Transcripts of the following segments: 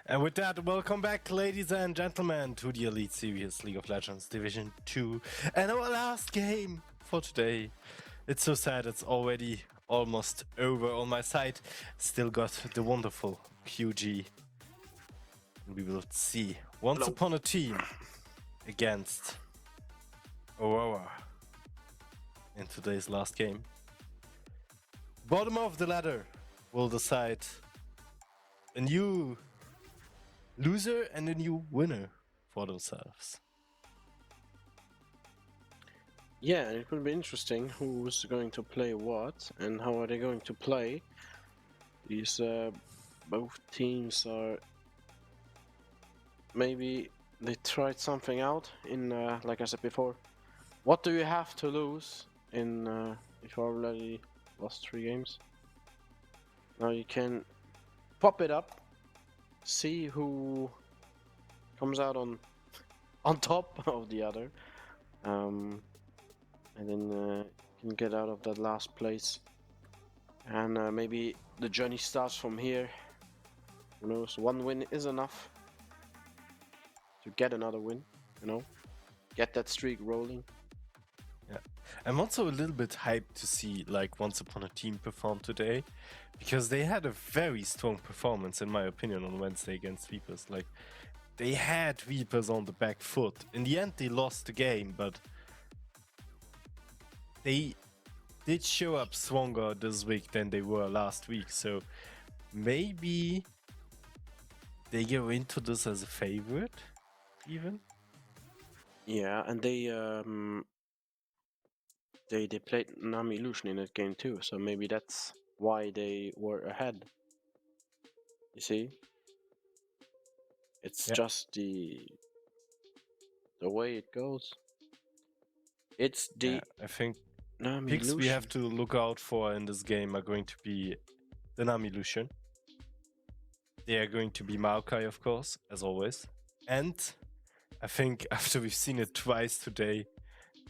And with that, welcome back, ladies and gentlemen, to the Elite Series League of Legends Division 2 and our last game for today. It's so sad it's already almost over on my side. Still got the wonderful QG. We will see. Once upon a team against AURORA in today's last game. Bottom of the ladder will decide a new loser and a new winner for themselves. Yeah, and it will be interesting who's going to play what and how are they going to play. These both teams are maybe they tried something out in like I said before. What do you have to lose in if you already lost 3 games? Now you can pop it up, see who comes out on top of the other, and then you can get out of that last place. And maybe the journey starts from here. Who knows? One win is enough to get another win, get that streak rolling. Yeah, I'm also a little bit hyped to see like Once Upon a Team perform today, because they had a very strong performance in my opinion on Wednesday against Vipers. Like they had Vipers on the back foot. In the end they lost the game, but they did show up stronger this week than they were last week, so maybe they go into this as a favorite even. Yeah, and they played Nami Illusion in that game too, so maybe that's why they were ahead. You see, it's just the way it goes. It's the I think Nami picks Illusion. we have to look out for in this game are going to be the Nami Lucian. They are going to be Maokai, of course, as always. And I think after we've seen it twice today,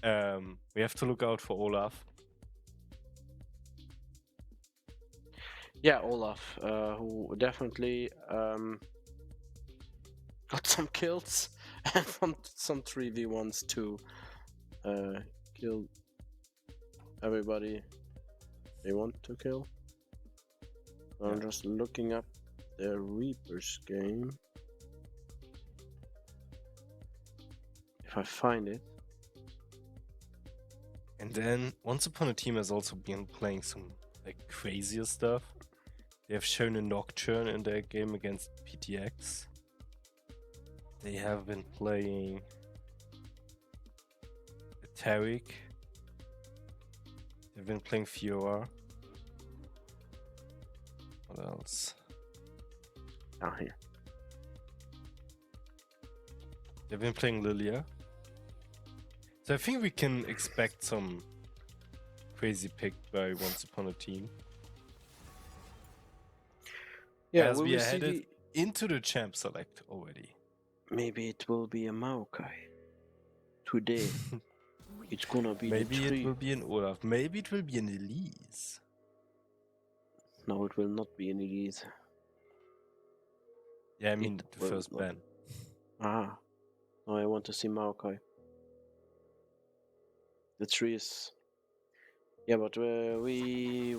we have to look out for Olaf. Yeah, Olaf, who definitely got some kills and some 3v1s to kill everybody they want to kill. So I'm just looking up the Reapers game. If I find it. And then Once Upon a Team has also been playing some like crazier stuff. They have shown a Nocturne in their game against PTX. They have been playing a Taric. They've been playing Fiora. What else? Down here. They've been playing Lilia. So I think we can expect some crazy pick by Once Upon a Team. Yeah, as will we are see headed into the champ select already. Maybe it will be a Maokai. Today. It's gonna be maybe the it tree. will be an Olaf. Maybe it will be an Elise. No, it will not be an Elise. Yeah, I mean It the will first not. ban. Ah. No, I want to see Maokai. The tree is... Yeah, but we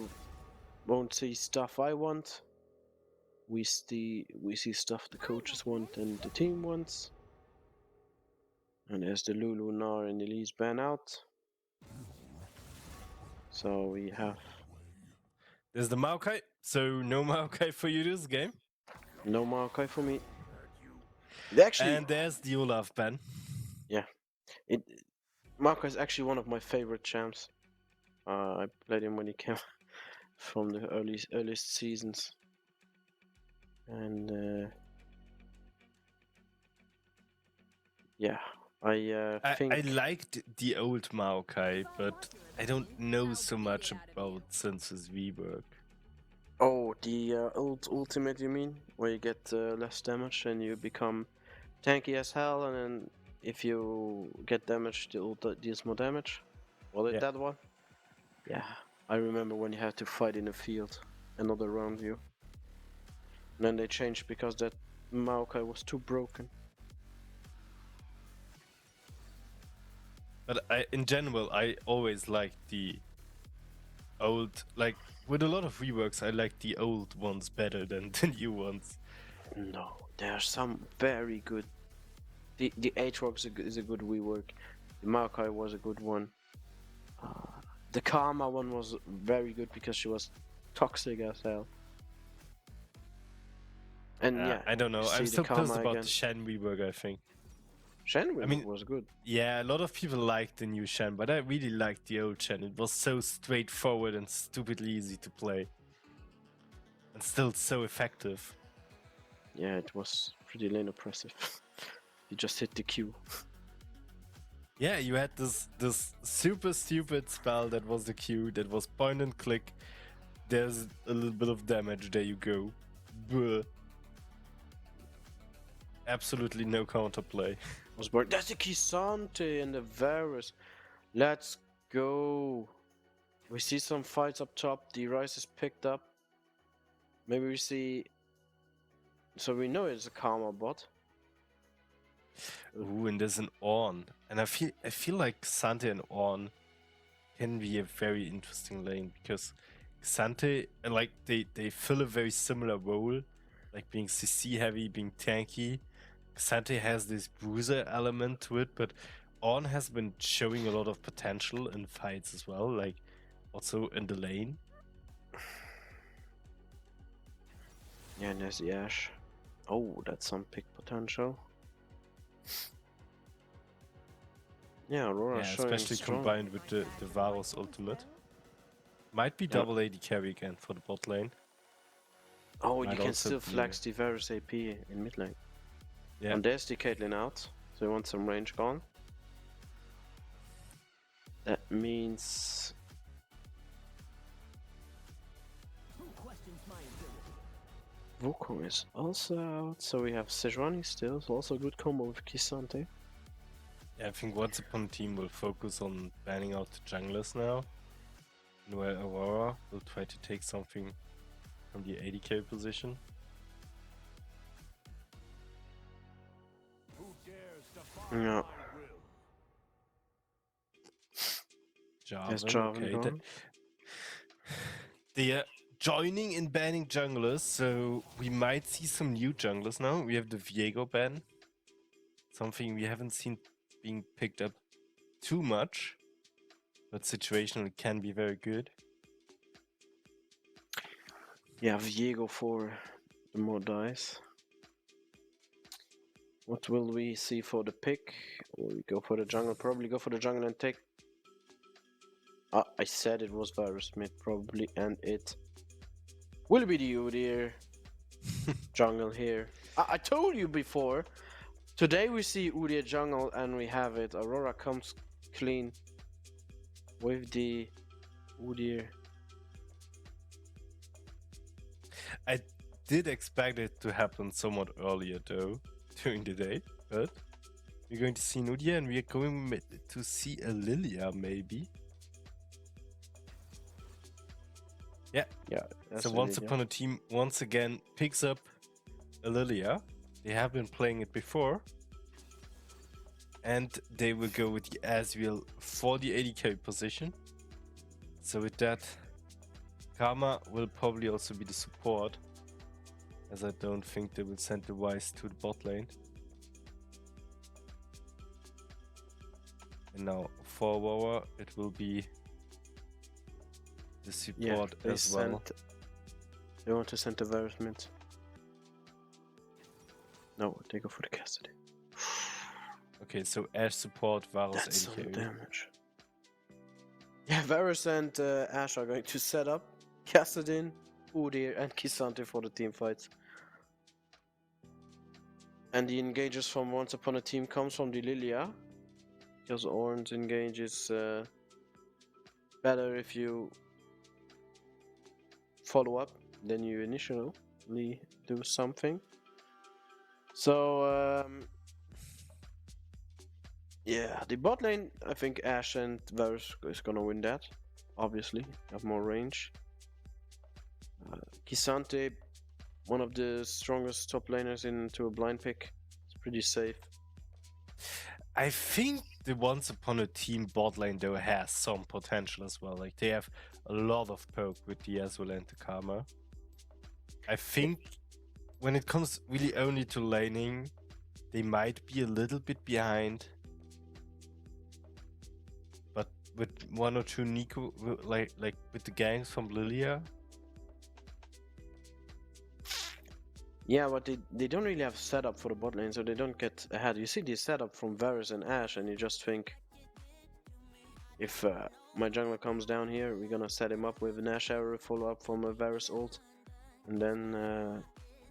won't see stuff I want. We see stuff the coaches want and the team wants. And as the Lulu, Nar, and Elise ban out. So we have... There's the Maokai. So no Maokai for you this game. No Maokai for me. And there's the Olaf ban. Yeah. Maokai is actually one of my favorite champs. I played him when he came from the earliest seasons. And yeah, I think I liked the old Maokai, but I don't know so much about since his rework. Oh, the old ultimate, you mean? Where you get less damage and you become tanky as hell, and then if you get damage, the ult deals more damage? Was it that one? Yeah, I remember when you had to fight in the field and not around you. And then they changed because that Maokai was too broken. But in general, I always liked the old, like with a lot of reworks, I like the old ones better than the new ones. No, there are some very good. The Aatrox is a good rework. The Maokai was a good one. The Karma one was very good because she was toxic as hell. And yeah, I don't know. see I'm the still pissed Karma about again. the Shen rework, I think. Shen I mean, was good. Yeah, a lot of people liked the new Shen, but I really liked the old Shen. It was so straightforward and stupidly easy to play. And still so effective. Yeah, it was pretty lane oppressive. You just hit the Q. Yeah, you had this super stupid spell that was the Q, that was point and click. There's a little bit of damage, there you go. Bleh. Absolutely no counterplay. Was born. That's the Kisante and the Varus. Let's go. We see some fights up top. The Rise is picked up. Maybe we see. So we know it's a Karma bot. Ooh, and there's an Ornn. And I feel like Sante and Ornn can be a very interesting lane because Sante, like they fill a very similar role, like being CC heavy, being tanky. Sante has this bruiser element to it, but Ornn has been showing a lot of potential in fights as well, like also in the lane. Yeah, and there's the Ashe. Oh, that's some pick potential. Yeah, Aurora Yeah, showing especially strong. combined with the Varus ultimate. Might be Yeah. double AD carry again for the bot lane. Oh, Might you can also still be- flex the Varus AP in mid lane. Yeah. And there's the Caitlyn out, so we want some range gone. That means Wukong is also out, so we have Sejuani still, so also a good combo with Kisante. Yeah, I think Once Upon a Team will focus on banning out the junglers now. And where Aurora will try to take something from the ADK position. Yeah. Jarvan, Jarvan okay. gone. They are joining in banning junglers, so we might see some new junglers now. We have the Viego ban. Something we haven't seen being picked up too much. But situationally can be very good. Yeah, Viego for the more dice. What will we see for the pick? Or we go for the jungle? Probably go for the jungle and take. I said it was Varus mid, probably, and it will be the Udyr jungle here. I told you before. Today we see Udyr jungle and we have it. Aurora comes clean with the Udyr. I did expect it to happen somewhat earlier though, during the day, but we're going to see Nudia and we are going to see a Lilia maybe. Yeah. So Once Upon a Team once again picks up a Lilia. They have been playing it before. And they will go with the Asriel for the ADK position. So with that, Karma will probably also be the support, as I don't think they will send the Wise to the bot lane. And now for Aurora, it will be the support as well. They want to send the Varus mid. No, they go for the Cassidy. Okay, so Ashe support, Varus That's some ADK. damage. Yeah, Varus and Ashe are going to set up Kassadin, Udyr, and Kisante for the team fights. And the engages from Once Upon a Team comes from the Lilia. Because Ornn's engage is better if you follow up than you initially do something. So, yeah, the bot lane, I think Ashe and Varus is gonna win that. Obviously, have more range. Kisante one of the strongest top laners into a blind pick. It's pretty safe. I think the Once Upon a Team bot lane though has some potential as well. Like they have a lot of poke with the Azul and the Karma. I think when it comes really only to laning, they might be a little bit behind. But with one or two Nico, like with the gangs from Lilia, Yeah, but they don't really have setup for the bot lane, so they don't get ahead. You see the setup from Varus and Ashe, and you just think, if my jungler comes down here, we're gonna set him up with an Ashe arrow, follow up from a Varus ult, and then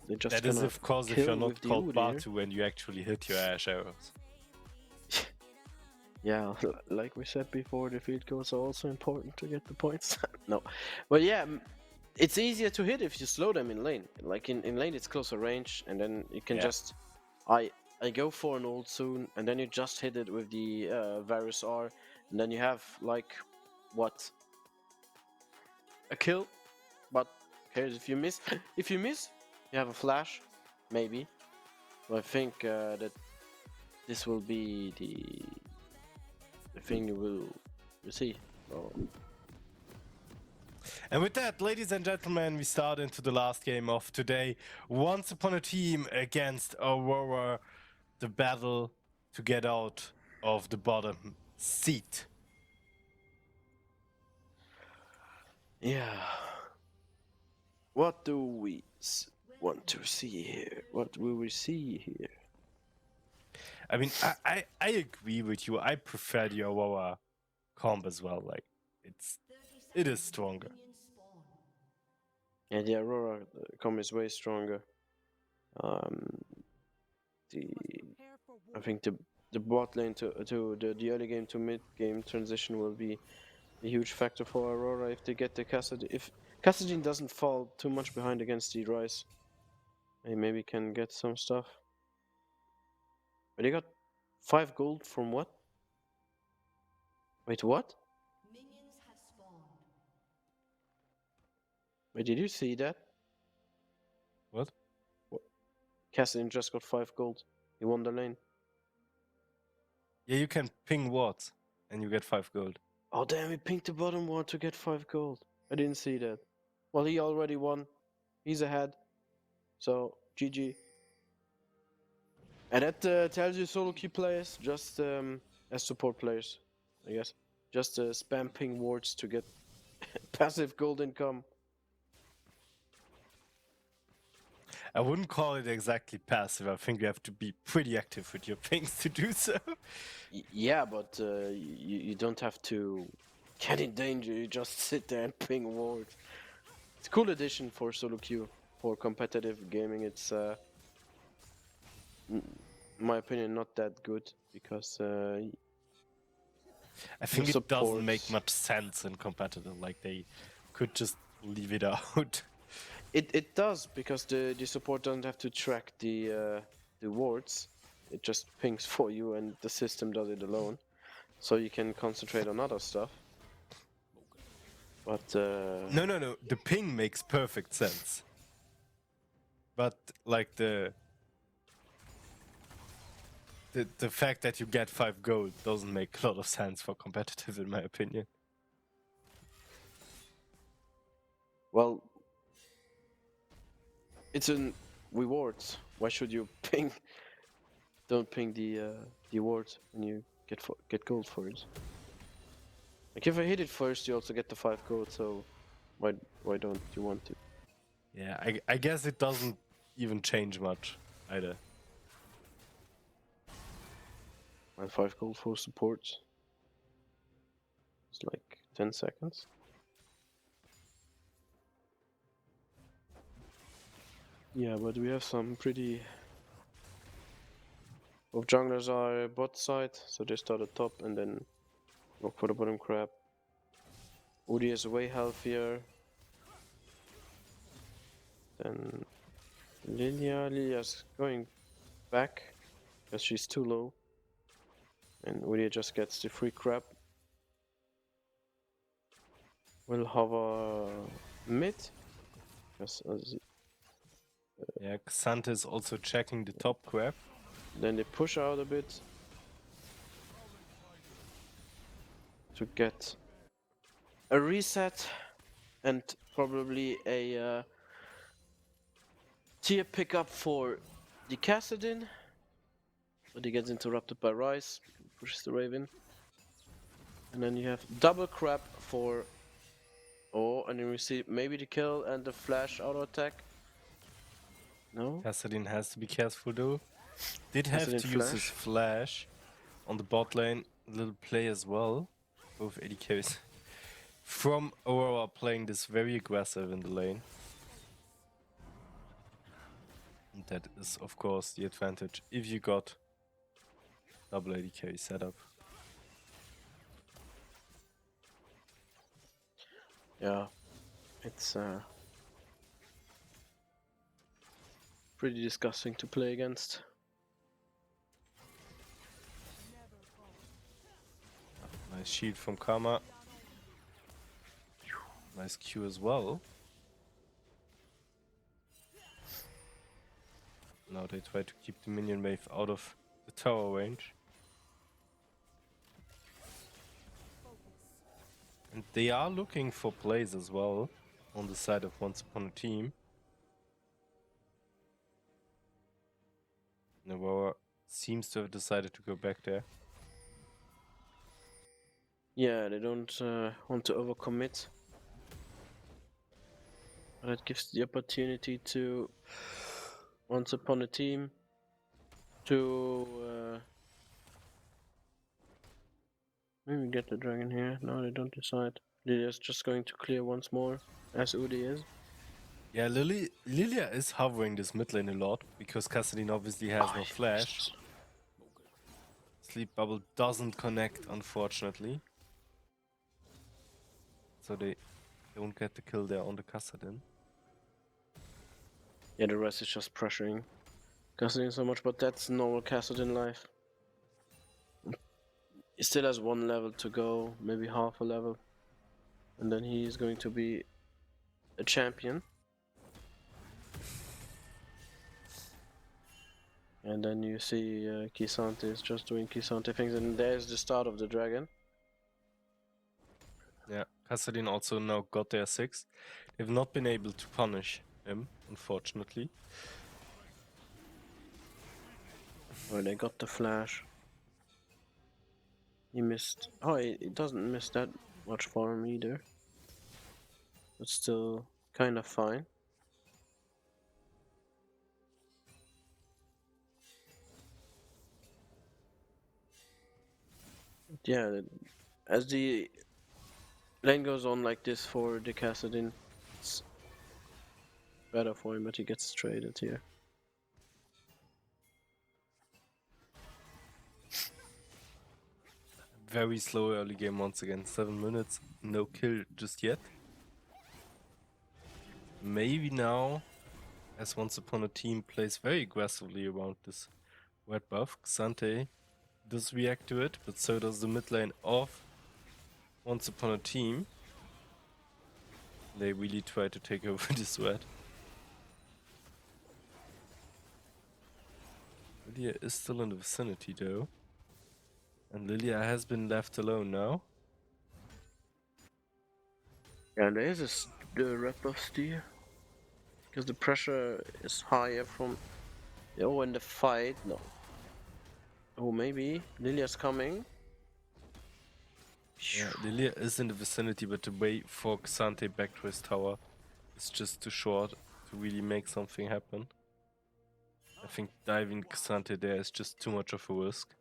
they're just that gonna is of course if kill you're with not the called Udyr. Batu and you actually hit your Ashe arrows. Yeah, like we said before, the field goals are also important to get the points. No, but yeah, it's easier to hit if you slow them in lane. Like in lane, it's closer range, and then you can Yeah. just I go for an ult soon, and then you just hit it with the Varus R, and then you have like what, a kill. But cares if you miss? If you miss, you have a flash, maybe. So I think that this will be the thing you will see. So, And with that, ladies and gentlemen, we start into the last game of today. Once Upon a Team against Aurora, the battle to get out of the bottom seat. yeah. What do we want to see here? What will we see here? I mean, I agree with you. I prefer the Aurora comp as well. Like, it is stronger. Yeah, the Aurora comp is way stronger. The I think the bot lane to the early game to mid game transition will be a huge factor for Aurora if they get the Cassidy. If Cassidy doesn't fall too much behind against the Ryze, they maybe can get some stuff. But they got 5 gold from what? Wait, what? Wait, did you see that? What? Cassidy just got 5 gold. He won the lane. Yeah, you can ping wards and you get 5 gold. Oh damn, he pinked the bottom ward to get 5 gold. I didn't see that. Well, he already won. He's ahead. So, GG. And that tells you solo queue players, just as support players, I guess. Just spam ping wards to get passive gold income. I wouldn't call it exactly passive. I think you have to be pretty active with your pings to do so. Yeah, but you don't have to get in danger. You just sit there and ping wards. It's a cool addition for solo queue. For competitive gaming, it's in my opinion not that good because I think it doesn't make supports- much sense in competitive. Like they could just leave it out. it does because the support doesn't have to track the wards. It just pings for you and the system does it alone. So you can concentrate on other stuff. But No. The ping makes perfect sense. But like the fact that you get 5 gold doesn't make a lot of sense for competitive, in my opinion. well, it's an rewards. Why should you ping? Don't ping the awards when you get gold for it. Like if I hit it first, you also get the 5 gold. So why don't you want to? Yeah, I guess it doesn't even change much either. And 5 gold for support. It's like 10 seconds. Yeah, but we have some pretty. Both junglers are bot side, so they start at top and then look for the bottom crab. Udyr is way healthier than Lilia. Lilia's going back because she's too low. And Udyr just gets the free crab. We'll hover mid. Because Yeah, Xante is also checking the top grab. Then they push out a bit to get a reset and probably a tier pickup for the Cassadin. But he gets interrupted by Rice, pushes the Raven. And then you have double crap for... Oh, and then we see maybe the kill and the flash auto attack. No? Kassadin has to be careful though. Did have Kassadin to use his flash. flash on the bot lane. Little play as well. Both AD carries from Aurora playing this very aggressive in the lane. And that is of course the advantage if you got double AD carry setup. Yeah, it's pretty disgusting to play against. Nice shield from Karma. Nice Q as well. Now they try to keep the minion wave out of the tower range. And they are looking for plays as well on the side of Once Upon a Team. Aurora seems to have decided to go back there. Yeah, they don't want to overcommit. But it gives the opportunity to Once Upon a Team to maybe get the dragon here. No, they don't decide. Lydia's just going to clear once more, as Udi is. Yeah, Lilia is hovering this mid lane a lot because Kassadin obviously has no flash. Sleep Bubble doesn't connect, unfortunately. So they don't get the kill there on the Kassadin. Yeah, the rest is just pressuring Cassadin so much, but that's normal Cassadin life. He still has one level to go, maybe half a level. And then he is going to be a champion. And then you see K'Sante is just doing K'Sante things, and there's the start of the dragon. Yeah, Kassadin also now got their 6. They've not been able to punish him, unfortunately. Oh, they got the flash. He missed. Oh, he doesn't miss that much farm either. But still kind of fine. Yeah, as the lane goes on like this for the Cassadin, it's better for him, but he gets traded here. Very slow early game once again. 7 minutes, no kill just yet. Maybe now, as Once Upon a Team plays very aggressively around this red buff, Xante does react to it, but so does the mid lane of Once Upon a Team. They really try to take over this red. Lilia is still in the vicinity though. And Lilia has been left alone now. Yeah, there is the red buff steer. Because the pressure is higher from... Oh, in the fight, no. Oh, maybe. Lilia's coming. Yeah, Lilia is in the vicinity, but the way for Xante back to his tower is just too short to really make something happen. I think diving Xante there is just too much of a risk.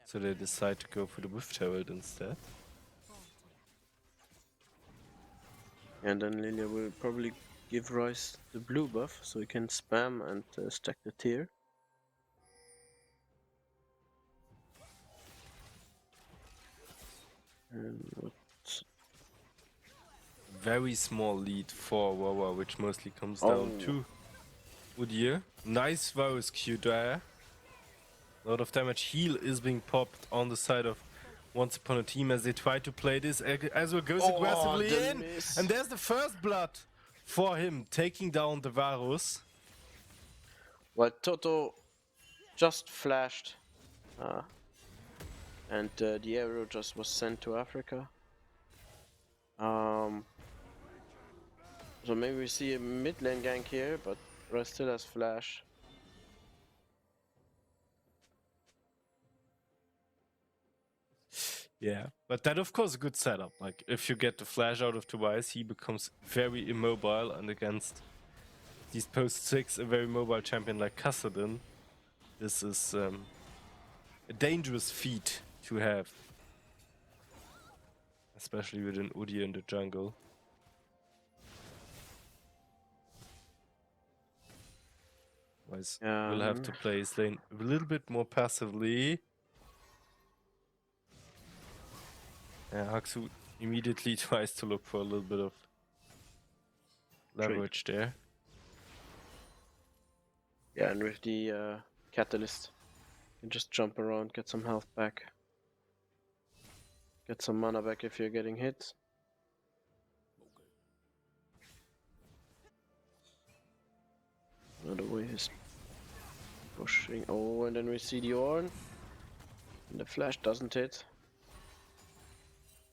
So they decide to go for the Rift Herald instead. And then Lilia will probably give Rice the blue buff, so he can spam and stack the tier. And what? Very small lead for Aurora, which mostly comes down to Udyr. Nice Varus Q there. A lot of damage. Heal is being popped on the side of Once Upon a Team as they try to play this. Azure goes Oh, aggressively the in, miss. and there's the first blood for him, taking down the Varus. Well, Toto just flashed, and the arrow just was sent to Africa. So maybe we see a mid lane gank here, but Rest still has flash. Yeah, but that of course a good setup. Like if you get the flash out of Tobias, he becomes very immobile, and against these post 6, a very mobile champion like Kassadin, this is a dangerous feat to have. Especially with an Udi in the jungle. Otherwise, we'll have to play his lane a little bit more passively. Haksu immediately tries to look for a little bit of leverage there. Yeah, and with the catalyst, you can just jump around, get some health back. Get some mana back if you're getting hit. Another way is pushing. Oh, and then we see the Ornn. And the flash doesn't hit.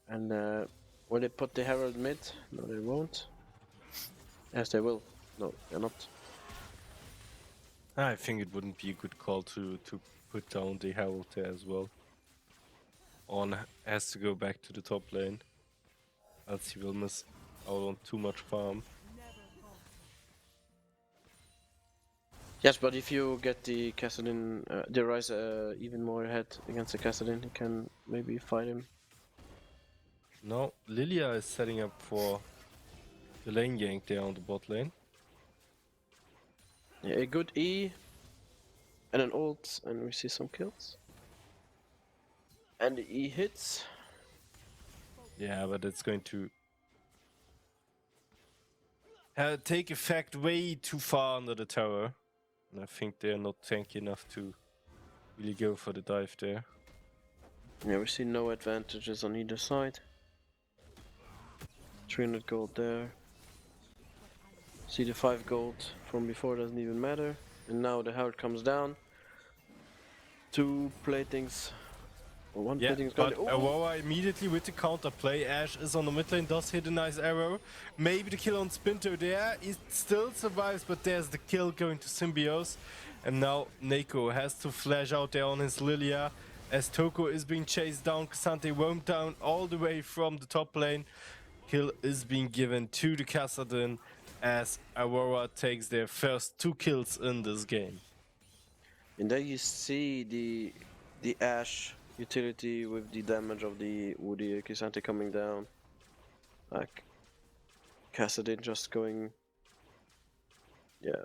And will they put the Herald mid? No, they won't. Yes, they will. No, they're not. I think it wouldn't be a good call to put down the Herald there as well. On has to go back to the top lane, else he will miss out on too much farm. Yes, but if you get the Kassadin, the Rise even more ahead against the Kassadin, you can maybe fight him. Now Lilia is setting up for the lane gank there on the bot lane. Yeah, a good E and an ult, and we see some kills. And the E hits. Yeah, but it's going to take effect way too far under the tower. And I think they're not tanky enough to really go for the dive there. Yeah, we see no advantages on either side. 300 gold there. See the 5 gold from before doesn't even matter. And now the Herald comes down. 2 platings. Or 1 Yeah, plating's but gone. Aurora immediately with the counter play. Ashe is on the mid lane, does hit a nice arrow. Maybe the kill on Spinto there. He still survives, but there's the kill going to Symbios. And now Neko has to flash out there on his Lilia. As Toko is being chased down, K'Sante roamed down all the way from the top lane. Kill is being given to the Kassadin as Aurora takes their first 2 kills in this game. And there you see the Ashe utility with the damage of the Woody Kisante coming down. Like Kassadin just going, yeah,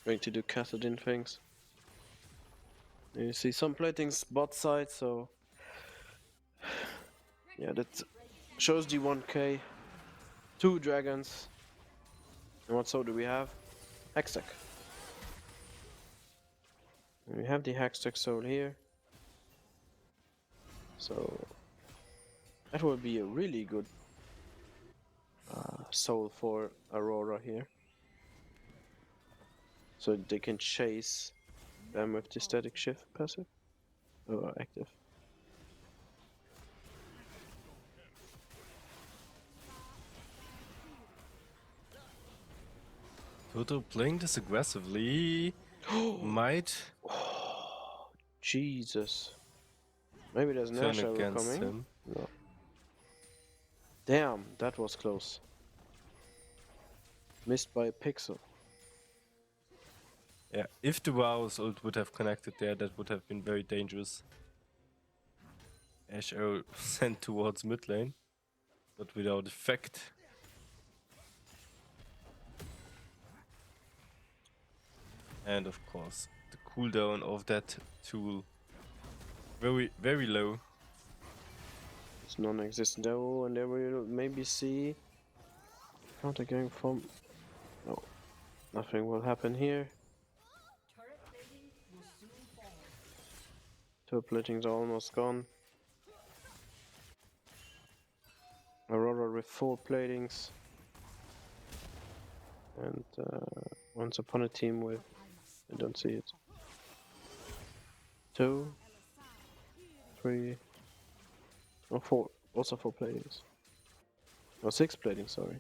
going to do Kassadin things. And you see some platings bot side, so yeah, that shows the 1k. 2 dragons. And what soul do we have? Hextech. And we have the Hextech soul here. So that will be a really good soul for Aurora here. So they can chase them with the static shift passive or active. Toto playing this aggressively might Jesus. Maybe there's an turn Ashe arrow against coming. him. No. Damn, that was close. Missed by a pixel. Yeah, if the Varus ult would have connected there, that would have been very dangerous. Ashe arrow sent towards mid lane, but without effect. And of course, the cooldown of that tool very, very low. It's non-existent arrow, and there we'll maybe see counter going from. No, nothing will happen here. Two platings are almost gone. Aurora with 4 platings. And Once Upon a Team with, I don't see it. 2, 3, or 4, also 4 platings. Or 6 platings, sorry.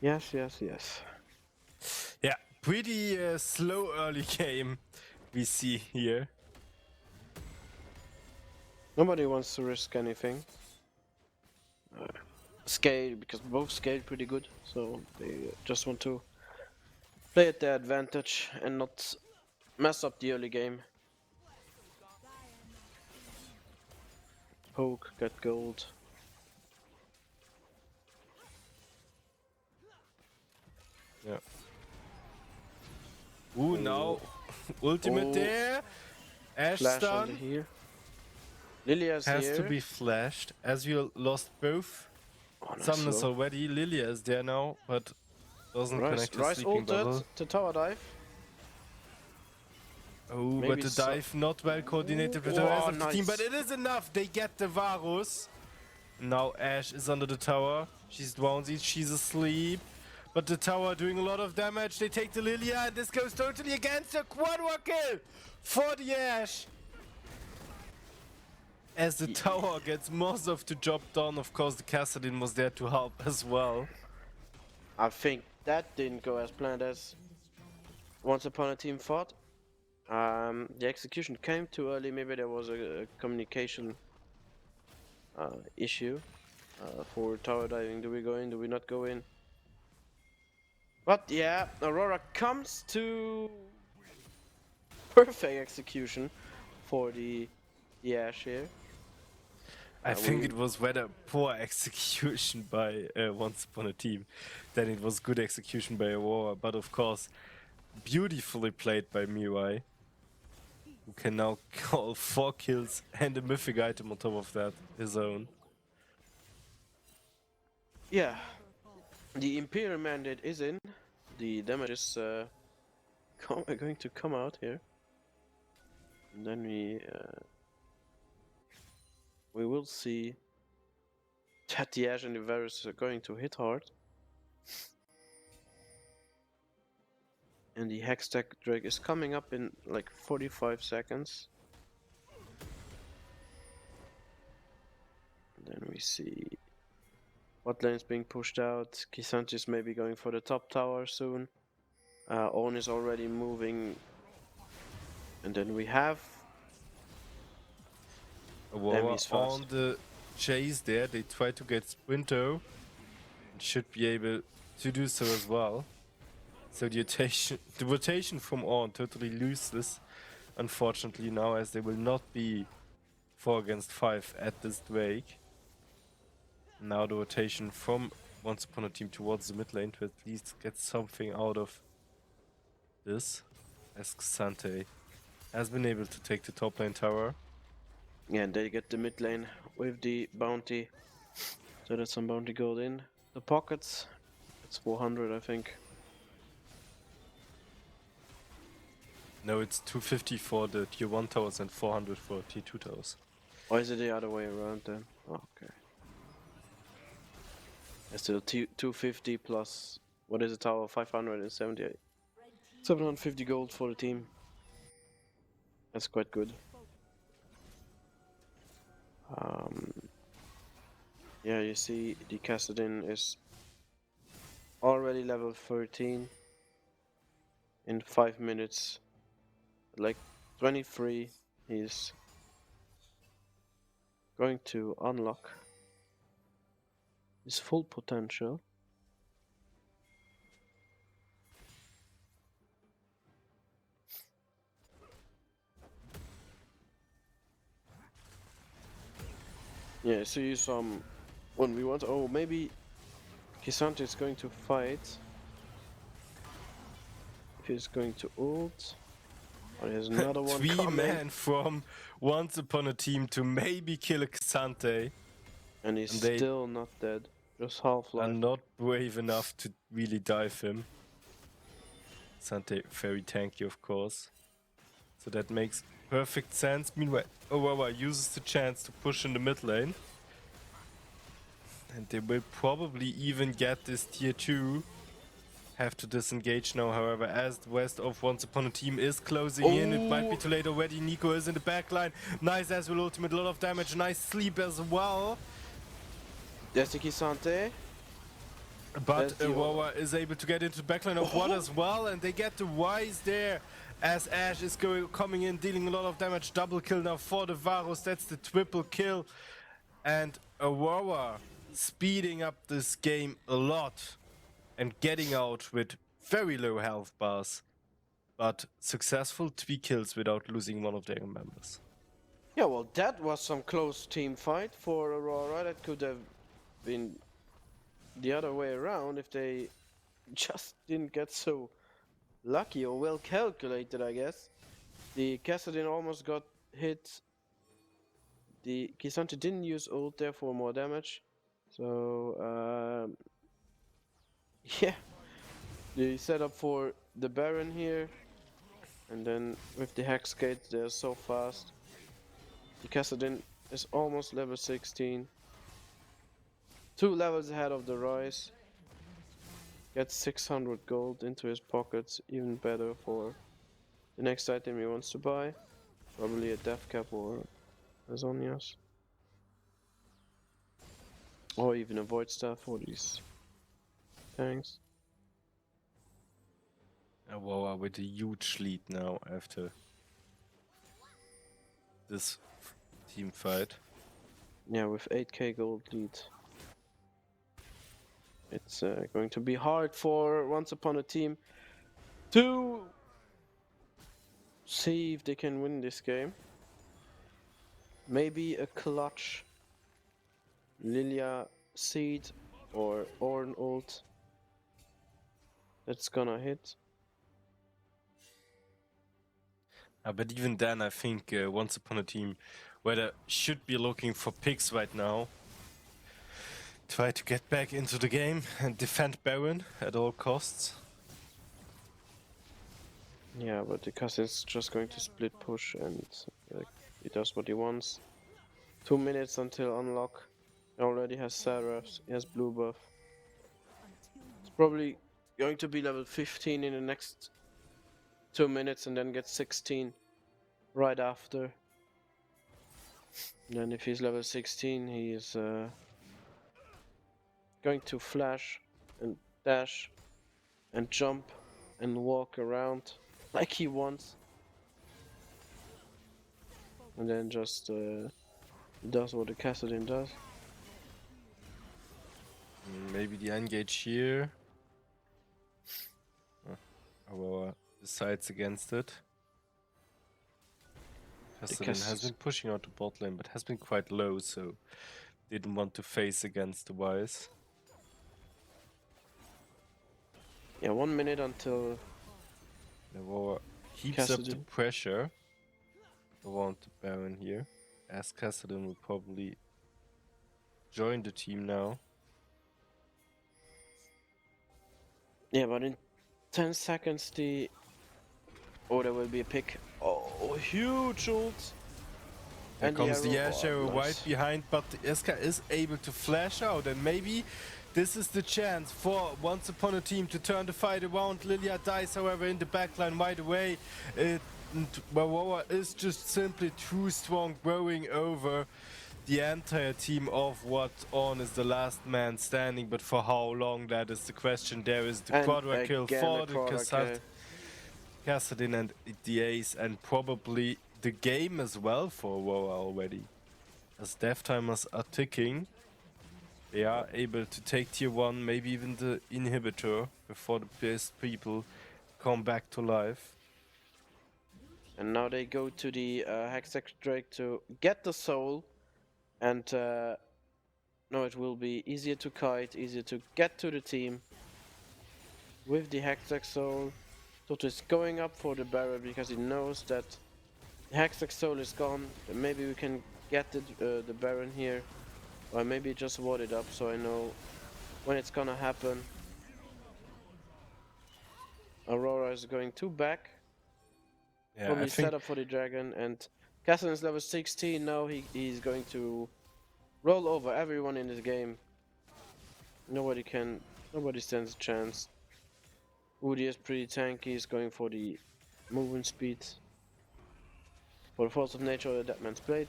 Yes. Yeah, pretty slow early game we see here. Nobody wants to risk anything. Scale, because both scale pretty good, so they just want to play at their advantage and not mess up the early game. Poke, get gold. Yeah. Ooh, now ultimate Oh. there. Ash Flash under stun here. Lilia's has here. to be flashed as we lost both. Oh, nice Summoners slow. already. Lilia is there now, but doesn't connect to Rice sleeping ulted bubble. to tower dive. Oh, Maybe but the dive not well coordinated with the Whoa, rest of the team, nice. but it is enough. They get the Varus. Now Ash is under the tower. She's drowsy, she's asleep. But the tower doing a lot of damage. They take the Lilia, and this goes totally against the quadra kill for the Ash. As the tower gets most of the job done, of course the Kassadin was there to help as well. I think that didn't go as planned as Once Upon a Team thought. The execution came too early. Maybe there was a communication issue for tower diving. Do we go in? Do we not go in? But yeah, Aurora comes to perfect execution for the Ash here. I think it was rather poor execution by Once Upon a Team than it was good execution by Aurora, but of course beautifully played by Mirai, who can now call 4 kills and a mythic item on top of that, his own. Yeah, the Imperial Mandate is in. The damage is going to come out here. And then we will see that the Ash and the Varus are going to hit hard. And the Hextech Drake is coming up in like 45 seconds. And then we see bot lane is being pushed out. Kisanti is maybe going for the top tower soon. Owen is already moving. And then we have Aurora he's fast. on the chase there, they try to get Sprinto and should be able to do so as well. So the rotation from On totally useless, unfortunately now, as they will not be 4 against 5 at this Drake. Now the rotation from Once Upon a Team towards the mid lane to at least get something out of this, as Xante has been able to take the top lane tower. Yeah, and they get the mid lane with the bounty. So that's some bounty gold in the pockets. It's 400, I think. No, it's 250 for the tier 1 towers and 400 for tier 2 towers. Or is it the other way around then? Oh, okay. It's still 250 plus, what is the tower? 578. 750 gold for the team. That's quite good. Yeah, you see the Kassadin is already level 13 in 5 minutes. Like 23, he's going to unlock his full potential. Yeah, see some 1v1. Oh, maybe Kisante is going to fight. If he's going to ult. Oh, there's another one 3 coming. men from Once Upon a Team to maybe kill a Xante. And he's still not dead. Just half-life. Are not brave enough to really dive him. Xante very tanky, of course. So that makes perfect sense. Meanwhile, Aurora uses the chance to push in the mid lane. And they will probably even get this tier 2. Have to disengage now, however, as the west of Once Upon a Team is closing in. It might be too late already. Nico is in the back line. Nice as will ultimate, a lot of damage. Nice sleep as well. There's the Kisante. But Aurora is able to get into the backline of Watt as well, and they get the Wise there as Ashe is coming in, dealing a lot of damage. Double kill now for the Varus. That's the triple kill. And Aurora speeding up this game a lot and getting out with very low health bars, but successful 3 kills without losing one of their members. Yeah, well, that was some close team fight for Aurora. That could have been the other way around if they just didn't get so lucky or well calculated, I guess. The Kassadin almost got hit. The Kisante didn't use ult there for more damage. So, yeah. They set up for the Baron here. And then with the Hex Gate, they're so fast. The Kassadin is almost level 16. 2 levels ahead of the Rise. Gets 600 gold into his pockets, even better for the next item he wants to buy. Probably a Death Cap or Azonias. Or even a Void Staff for these tanks. Aurora with a huge lead now after this team fight. Yeah, with 8k gold lead. It's going to be hard for Once Upon a Team to see if they can win this game. Maybe a clutch Lilia Seed or Ornn ult that's gonna hit. But even then, I think Once Upon a Team, where they should be looking for picks right now, try to get back into the game and defend Baron at all costs. Yeah, but the Kassadin's just going to split push and he does what he wants. 2 minutes until unlock. He already has Seraphs, he has blue buff. It's probably going to be level 15 in the next 2 minutes and then get 16 right after. And then if he's level 16, he is going to flash and dash and jump and walk around like he wants. And then just does what the Kassadin does. Maybe the engage here. Aurora decides against it. Kassadin has been pushing out the bot lane, but has been quite low, so didn't want to face against the Wise. Yeah, 1 minute until Aurora keeps up the Kassadin. pressure around the Baron here, as Kassadin will probably join the team now. Yeah, but in 10 seconds the... Oh, there will be a pick. Oh, huge ult! Here comes the arrow. Ash arrow Nice. right behind, but the Eska is able to flash out, and maybe this is the chance for Once Upon a Team to turn the fight around. Lilia dies, however, in the backline right away. And Aurora is just simply too strong, growing over the entire team of what On is the last man standing, but for how long, that is the question. There is the quadra kill for the Kassadin and the Ace, and probably the game as well for Aurora already. As death timers are ticking, they are able to take tier 1, maybe even the inhibitor, before the best people come back to life. And now they go to the Hextech Drake to get the soul. And no, it will be easier to kite, easier to get to the team. With the Hextech soul, Toto is going up for the barrel because he knows that the Hextech soul is gone. And maybe we can get the Baron here. Or maybe just ward it up so I know when it's gonna happen. Aurora is going to back. Yeah, Probably I think set up for the dragon, and Cassian is level 16 now. He's going to roll over everyone in this game. Nobody stands a chance. Woody is pretty tanky. He's going for the movement speed. For the force of nature, that man's plate.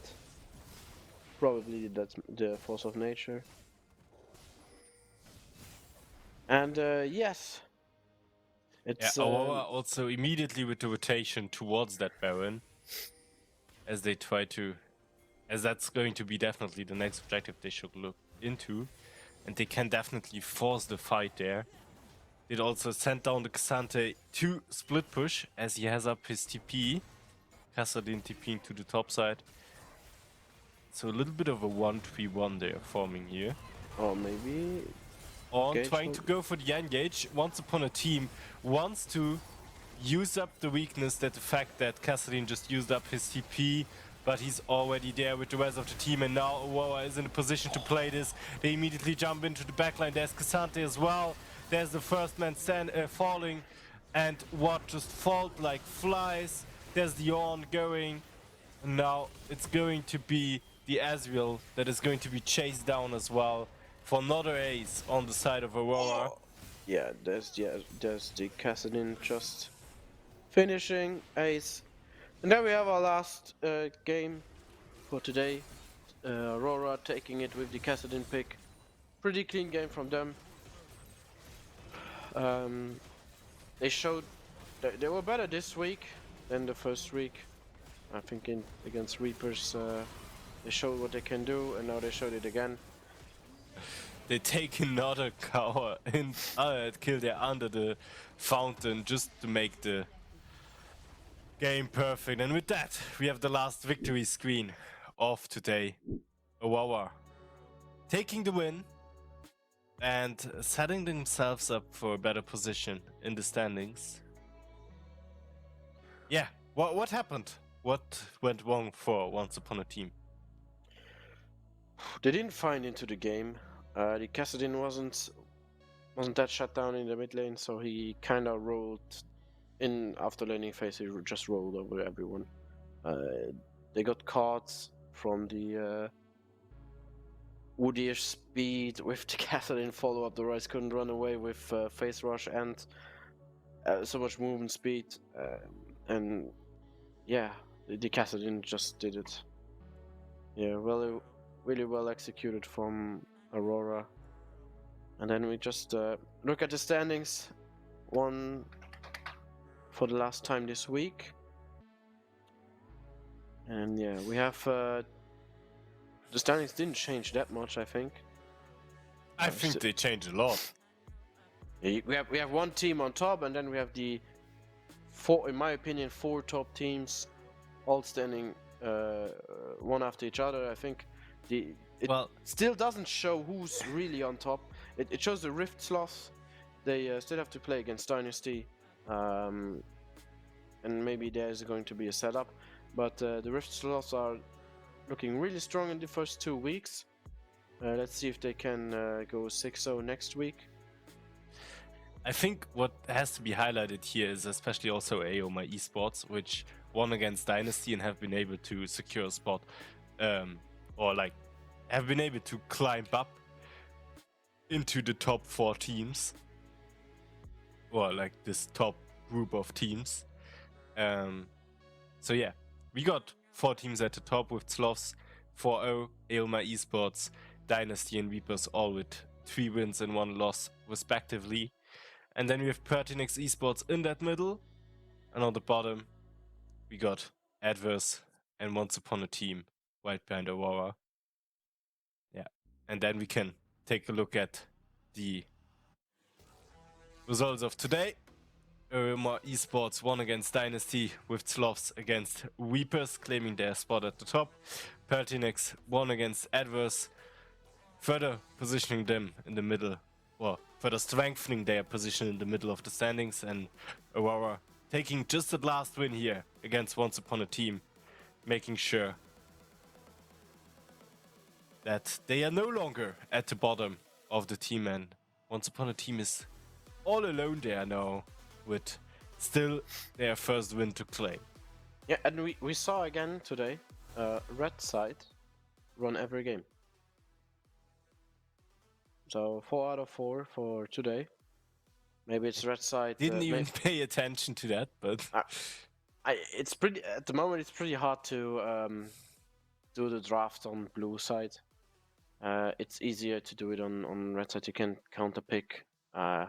Probably that's the force of nature. And yes, yeah, it's Aurora also immediately with the rotation towards that Baron as they try to, as that's going to be definitely the next objective they should look into, and they can definitely force the fight there. They'd also send down the Cassante to split push as he has up his TP. Kassadin TPing to the top side. So a little bit of a 1-3-1 they're forming here. or maybe On Gage trying to go for the engage. Once Upon a Team wants to use up the weakness, that the fact that Kassadin just used up his TP, but he's already there with the rest of the team, and now Aurora is in a position to play this. They immediately jump into the backline. There's Cassante as well. There's the first man falling, and what just fall like flies. There's the on going. And now it's going to be the Azrael that is going to be chased down as well for another ace on the side of Aurora. yeah, there's the Cassidy just finishing ace, and then we have our last game for today. Aurora taking it with the Cassidy pick. Pretty clean game from them. They showed they were better this week than the first week. I think against Reapers, they showed what they can do, and now they showed it again. They take another cower and kill there under the fountain just to make the game perfect. And with that, we have the last victory screen of today. Aurora taking the win and setting themselves up for a better position in the standings. Yeah, what happened? What went wrong for Once Upon a Team? They didn't find into the game. The Cassidy wasn't that shut down in the mid lane, so he kind of rolled in after laning phase. He just rolled over everyone. They got caught from the Woodyish speed with the Cassidy follow up. The Rise couldn't run away with phase rush and so much movement speed, and yeah, the Cassidy just did it. Yeah, really well executed from Aurora. And then we just look at the standings. One for the last time this week. And yeah, we have the standings didn't change that much, I think. I think they changed a lot. We have one team on top, and then we have the four, in my opinion, four top teams, all standing one after each other. I think it still doesn't show who's really on top. It shows the Rift slots. They still have to play against Dynasty, and maybe there's going to be a setup. But the Rift slots are looking really strong in the first 2 weeks. Let's see if they can go 6-0 next week. I think what has to be highlighted here is especially also AURORA Esports, which won against Dynasty and have been able to secure a spot, or like have been able to climb up into the top 4 teams, or like this top group of teams. So yeah, we got 4 teams at the top with Sloths, 4-0, AURORA Esports, Dynasty and Reapers, all with 3 wins and 1 loss respectively. And then we have Pertinax Esports in that middle, and on the bottom we got Adverse and Once Upon a Team right behind Aurora. Yeah, and then we can take a look at the results of today. AURORA Esports won against Dynasty with Sloths against Reapers, claiming their spot at the top. Pertinax won against Adverse, further positioning them in the middle, or further strengthening their position in the middle of the standings. And Aurora taking just that last win here against Once Upon a Team, making sure that they are no longer at the bottom of the team, and Once Upon a Team is all alone there now with still their first win to claim. Yeah, and we saw again today, red side run every game. So 4 out of 4 for today. Maybe it's red side. Didn't even pay attention to that, but It's pretty at the moment. It's pretty hard to do the draft on blue side. It's easier to do it on red side. You can counter pick. You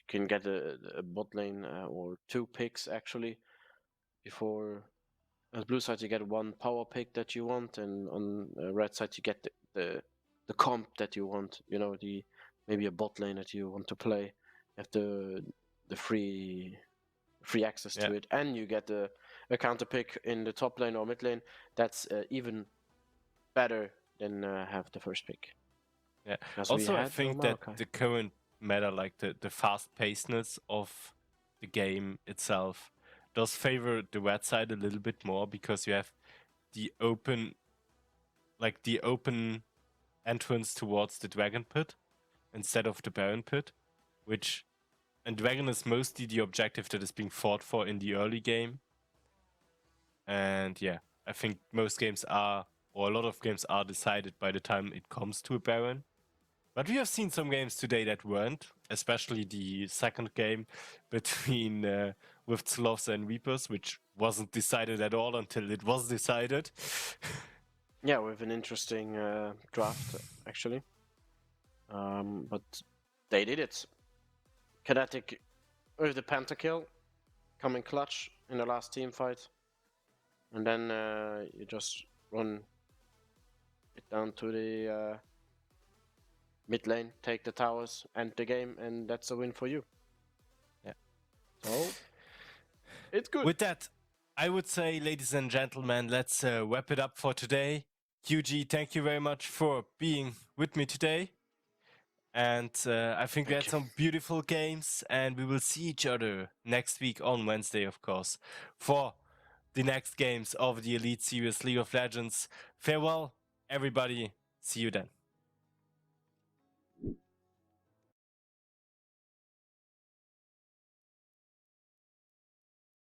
can get a bot lane or 2 picks actually. Before on blue side you get 1 power pick that you want, and on red side you get the comp that you want. You know, the maybe a bot lane that you want to play. You have the free access to it, and you get a counter pick in the top lane or mid lane. That's even better than have the first pick. Yeah. 'Cause Also, we I had think that the current meta, like the fast-pacedness of the game itself, does favor the red side a little bit more, because you have the open entrance towards the dragon pit instead of the baron pit, and dragon is mostly the objective that is being fought for in the early game. And yeah, I think most games are, or a lot of games are, decided by the time it comes to a baron. But we have seen some games today that weren't, especially the second game between with Sloths and Reapers, which wasn't decided at all until it was decided. Yeah, with an interesting draft actually. But they did it. Kinetic with the pentakill, coming clutch in the last team fight, and then you just run it down to the mid lane, take the towers, end the game, and that's a win for you. Yeah. So it's good. With that, I would say, ladies and gentlemen, let's wrap it up for today. QG, thank you very much for being with me today. And I think we had some beautiful games, and we will see each other next week on Wednesday, of course, for the next games of the Elite Series League of Legends. Farewell, everybody. See you then.